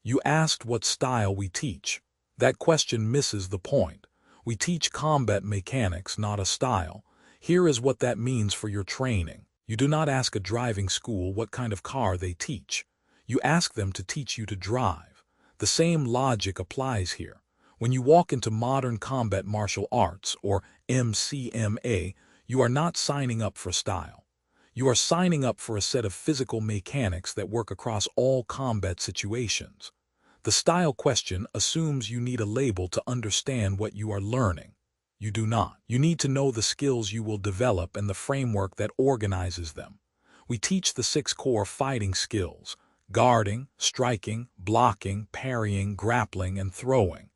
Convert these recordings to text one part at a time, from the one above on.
You asked what style we teach. That question misses the point. We teach combat mechanics, not a style. Here is what that means for your training. You do not ask a driving school what kind of car they teach. You ask them to teach you to drive. The same logic applies here. When you walk into modern combat martial arts, or MCMA, you are not signing up for style. You are signing up for a set of physical mechanics that work across all combat situations. The style question assumes you need a label to understand what you are learning. You do not. You need to know the skills you will develop and the framework that organizes them. We teach the 6 core fighting skills: guarding, striking, blocking, parrying, grappling, and throwing.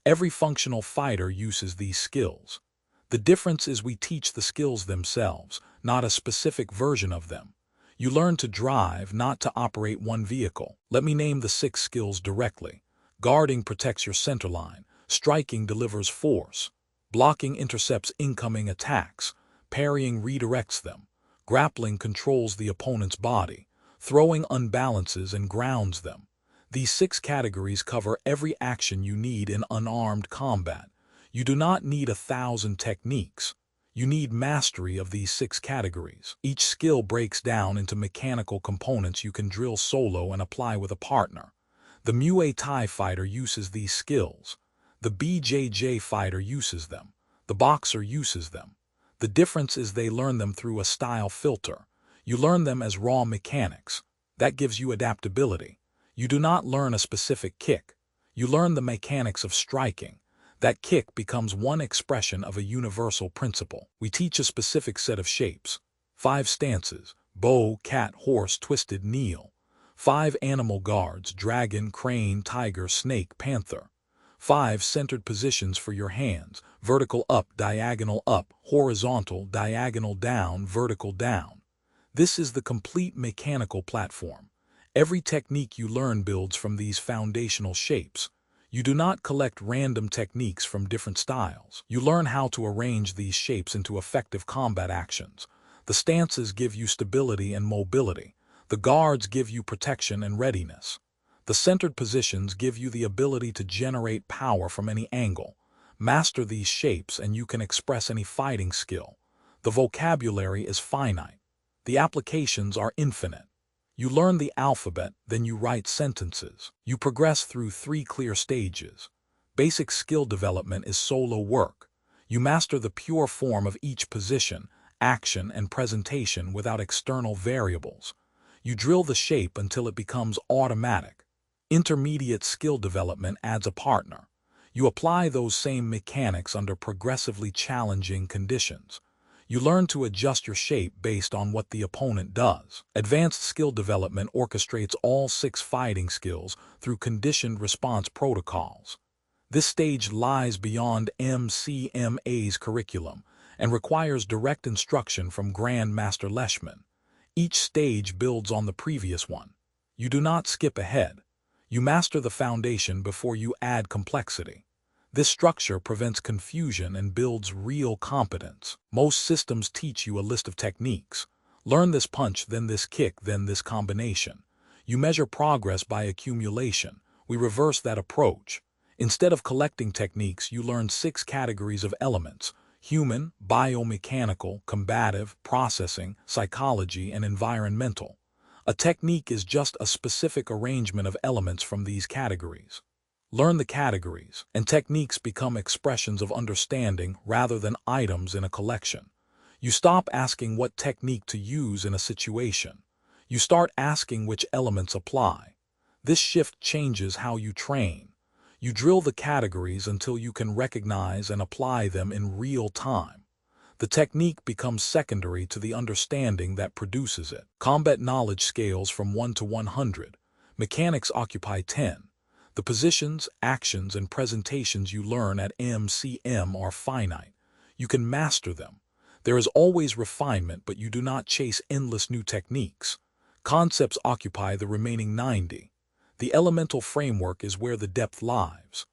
Every functional fighter uses these skills. The difference is we teach the skills themselves, not a specific version of them. You learn to drive, not to operate one vehicle. Let me name the 6 skills directly. Guarding protects your center line. Striking delivers force. Blocking intercepts incoming attacks. Parrying redirects them. Grappling controls the opponent's body. Throwing unbalances and grounds them. These 6 categories cover every action you need in unarmed combat. You do not need 1,000 techniques. You need mastery of these 6 categories. Each skill breaks down into mechanical components you can drill solo and apply with a partner. The Muay Thai fighter uses these skills. The BJJ fighter uses them. The boxer uses them. The difference is they learn them through a style filter. You learn them as raw mechanics. That gives you adaptability. You do not learn a specific kick. You learn the mechanics of striking. That kick becomes one expression of a universal principle. We teach a specific set of shapes. 5 stances: bow, cat, horse, twisted, kneel. 5 animal guards: dragon, crane, tiger, snake, panther. 5 centered positions for your hands: vertical up, diagonal up, horizontal, diagonal down, vertical down. This is the complete mechanical platform. Every technique you learn builds from these foundational shapes. You do not collect random techniques from different styles. You learn how to arrange these shapes into effective combat actions. The stances give you stability and mobility. The guards give you protection and readiness. The centered positions give you the ability to generate power from any angle. Master these shapes and you can express any fighting skill. The vocabulary is finite. The applications are infinite. You learn the alphabet, then you write sentences. You progress through 3 clear stages. Basic skill development is solo work. You master the pure form of each position, action, and presentation without external variables. You drill the shape until it becomes automatic. Intermediate skill development adds a partner. You apply those same mechanics under progressively challenging conditions. You learn to adjust your shape based on what the opponent does. Advanced skill development orchestrates all 6 fighting skills through conditioned response protocols. This stage lies beyond MCMA's curriculum and requires direct instruction from Grand Master Leishman. Each stage builds on the previous one. You do not skip ahead. You master the foundation before you add complexity. This structure prevents confusion and builds real competence. Most systems teach you a list of techniques. Learn this punch, then this kick, then this combination. You measure progress by accumulation. We reverse that approach. Instead of collecting techniques, you learn 6 categories of elements: human, biomechanical, combative, processing, psychology, and environmental. A technique is just a specific arrangement of elements from these categories. Learn the categories, and techniques become expressions of understanding rather than items in a collection. You stop asking what technique to use in a situation. You start asking which elements apply. This shift changes how you train. You drill the categories until you can recognize and apply them in real time. The technique becomes secondary to the understanding that produces it. Combat knowledge scales from 1 to 100. Mechanics occupy 10. The positions, actions, and presentations you learn at MCM are finite. You can master them. There is always refinement, but you do not chase endless new techniques. Concepts occupy the remaining 90. The elemental framework is where the depth lies.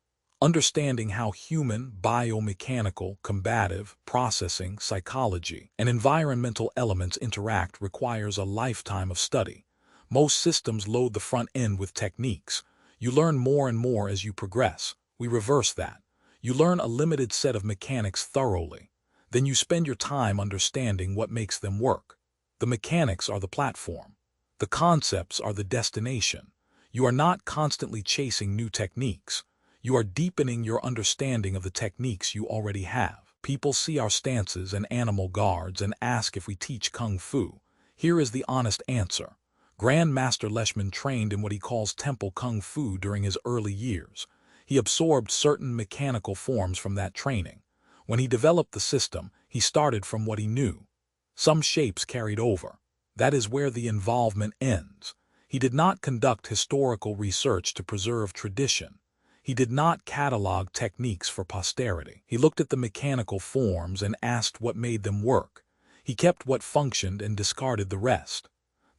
Understanding how human, biomechanical, combative, processing, psychology, and environmental elements interact requires a lifetime of study. Most systems load the front end with techniques. You learn more and more as you progress. We reverse that. You learn a limited set of mechanics thoroughly. Then you spend your time understanding what makes them work. The mechanics are the platform. The concepts are the destination. You are not constantly chasing new techniques. You are deepening your understanding of the techniques you already have. People see our stances and animal guards and ask if we teach Kung Fu. Here is the honest answer. Grandmaster Leishman trained in what he calls temple Kung Fu during his early years. He absorbed certain mechanical forms from that training. When he developed the system, he started from what he knew. Some shapes carried over. That is where the involvement ends. He did not conduct historical research to preserve tradition. He did not catalog techniques for posterity. He looked at the mechanical forms and asked what made them work. He kept what functioned and discarded the rest.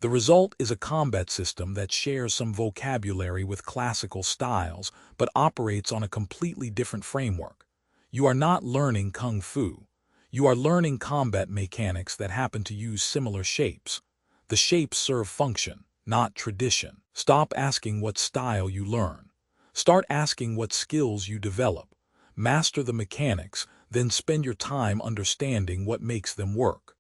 The result is a combat system that shares some vocabulary with classical styles, but operates on a completely different framework. You are not learning Kung Fu. You are learning combat mechanics that happen to use similar shapes. The shapes serve function, not tradition. Stop asking what style you learn. Start asking what skills you develop. Master the mechanics, then spend your time understanding what makes them work.